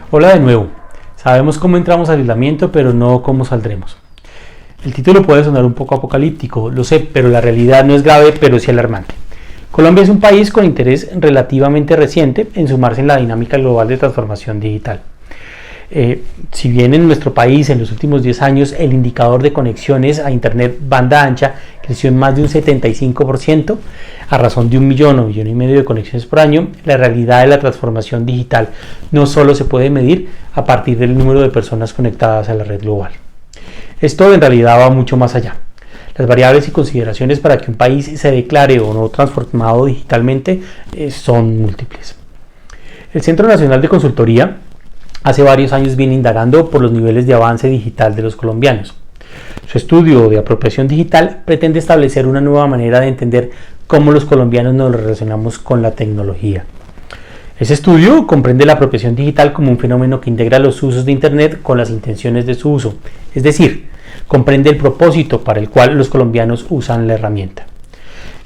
Hola de nuevo. Sabemos cómo entramos al aislamiento, pero no cómo saldremos. El título puede sonar un poco apocalíptico, lo sé, pero la realidad no es grave, pero sí alarmante. Colombia es un país con interés relativamente reciente en sumarse en la dinámica global de transformación digital. Si bien en nuestro país en los últimos 10 años el indicador de conexiones a internet banda ancha creció en más de un 75%, a razón de 1 millón o 1,5 millones de conexiones por año, la realidad de la transformación digital no solo se puede medir a partir del número de personas conectadas a la red global. Esto en realidad va mucho más allá. Las variables y consideraciones para que un país se declare o no transformado digitalmente son múltiples. El Centro Nacional de Consultoría hace varios años viene indagando por los niveles de avance digital de los colombianos. Su estudio de apropiación digital pretende establecer una nueva manera de entender cómo los colombianos nos relacionamos con la tecnología. Ese estudio comprende la apropiación digital como un fenómeno que integra los usos de Internet con las intenciones de su uso, es decir, comprende el propósito para el cual los colombianos usan la herramienta.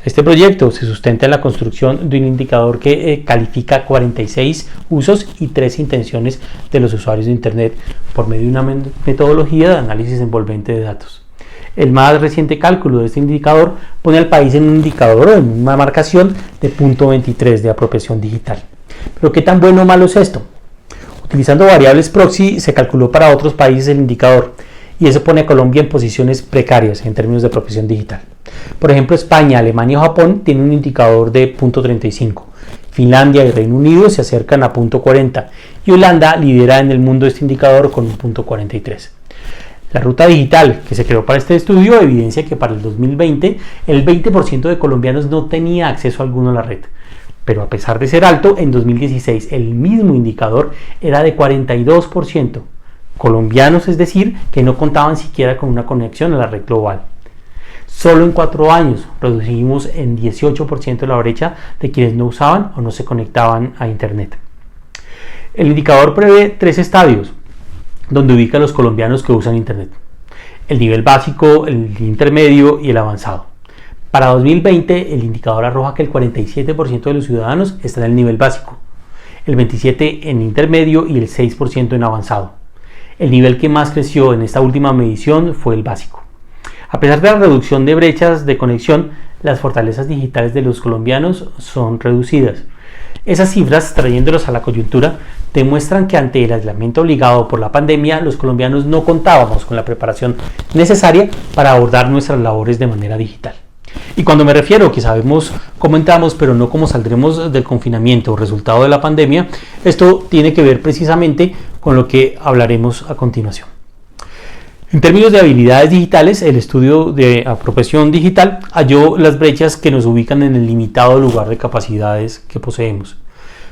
Este proyecto se sustenta en la construcción de un indicador que califica 46 usos y 3 intenciones de los usuarios de Internet por medio de una metodología de análisis envolvente de datos. El más reciente cálculo de este indicador pone al país en un indicador o en una marcación de punto 23 de apropiación digital. ¿Pero qué tan bueno o malo es esto? Utilizando variables proxy se calculó para otros países el indicador y eso pone a Colombia en posiciones precarias en términos de apropiación digital. Por ejemplo, España, Alemania o Japón tienen un indicador de punto 35. Finlandia y Reino Unido se acercan a punto 40 y Holanda lidera en el mundo este indicador con un punto 43. La ruta digital que se creó para este estudio evidencia que para el 2020 el 20% de colombianos no tenía acceso alguno a la red. Pero a pesar de ser alto, en 2016 el mismo indicador era de 42%. Colombianos, es decir, que no contaban siquiera con una conexión a la red global. Solo en 4 años reducimos en 18% la brecha de quienes no usaban o no se conectaban a Internet. El indicador prevé 3 estadios donde ubica a los colombianos que usan Internet: el nivel básico, el intermedio y el avanzado. Para 2020 el indicador arroja que el 47% de los ciudadanos está en el nivel básico, el 27% en intermedio y el 6% en avanzado. El nivel que más creció en esta última medición fue el básico. A pesar de la reducción de brechas de conexión, las fortalezas digitales de los colombianos son reducidas. Esas cifras, trayéndolos a la coyuntura, demuestran que ante el aislamiento obligado por la pandemia, los colombianos no contábamos con la preparación necesaria para abordar nuestras labores de manera digital. Y cuando me refiero que sabemos cómo entramos, pero no cómo saldremos del confinamiento o resultado de la pandemia, esto tiene que ver precisamente con lo que hablaremos a continuación. En términos de habilidades digitales, el estudio de apropiación digital halló las brechas que nos ubican en el limitado lugar de capacidades que poseemos.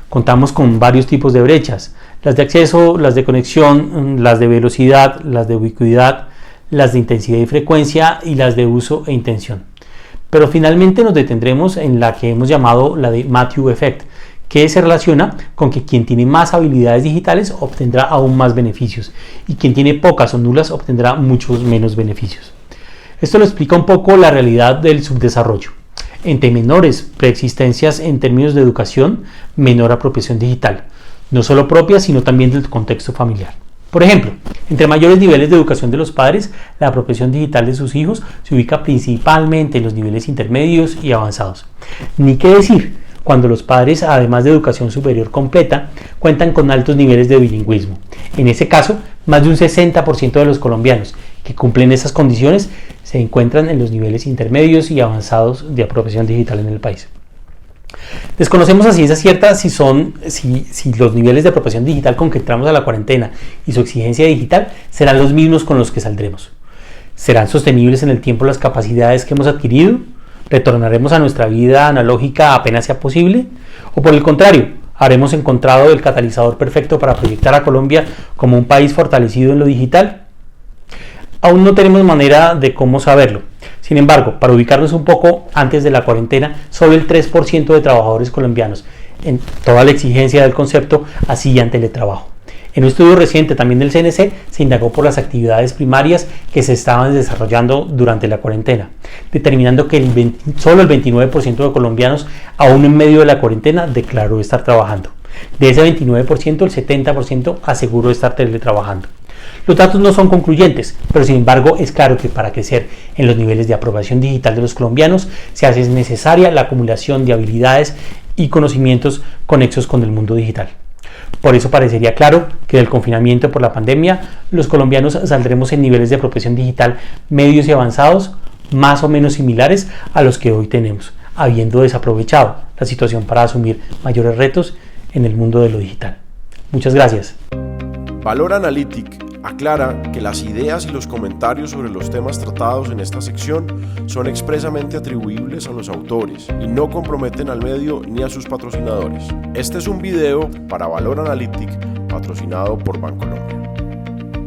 Contamos con varios tipos de brechas: las de acceso, las de conexión, las de velocidad, las de ubicuidad, las de intensidad y frecuencia y las de uso e intención. Pero finalmente nos detendremos en la que hemos llamado la de Matthew Effect, que se relaciona con que quien tiene más habilidades digitales obtendrá aún más beneficios y quien tiene pocas o nulas obtendrá muchos menos beneficios. Esto lo explica un poco la realidad del subdesarrollo. Entre menores preexistencias en términos de educación, menor apropiación digital, no solo propia sino también del contexto familiar. Por ejemplo, entre mayores niveles de educación de los padres, la apropiación digital de sus hijos se ubica principalmente en los niveles intermedios y avanzados. Ni qué decir cuando los padres, además de educación superior completa, cuentan con altos niveles de bilingüismo. En ese caso, más de un 60% de los colombianos que cumplen esas condiciones se encuentran en los niveles intermedios y avanzados de apropiación digital en el país. Desconocemos a ciencia cierta si los niveles de apropiación digital con que entramos a la cuarentena y su exigencia digital serán los mismos con los que saldremos. ¿Serán sostenibles en el tiempo las capacidades que hemos adquirido? ¿Retornaremos a nuestra vida analógica apenas sea posible? ¿O por el contrario, habremos encontrado el catalizador perfecto para proyectar a Colombia como un país fortalecido en lo digital? Aún no tenemos manera de cómo saberlo. Sin embargo, para ubicarnos un poco antes de la cuarentena, solo el 3% de trabajadores colombianos, en toda la exigencia del concepto, hacían teletrabajo. En un estudio reciente también del CNC se indagó por las actividades primarias que se estaban desarrollando durante la cuarentena, determinando que solo el 29% de colombianos, aún en medio de la cuarentena, declaró estar trabajando. De ese 29%, el 70% aseguró estar teletrabajando. Los datos no son concluyentes, pero sin embargo es claro que para crecer en los niveles de aprobación digital de los colombianos se hace necesaria la acumulación de habilidades y conocimientos conexos con el mundo digital. Por eso parecería claro que del confinamiento por la pandemia los colombianos saldremos en niveles de apropiación digital medios y avanzados más o menos similares a los que hoy tenemos, habiendo desaprovechado la situación para asumir mayores retos en el mundo de lo digital. Muchas gracias. Valor Analytic aclara que las ideas y los comentarios sobre los temas tratados en esta sección son expresamente atribuibles a los autores y no comprometen al medio ni a sus patrocinadores. Este es un video para Valor Analytic patrocinado por Bancolombia.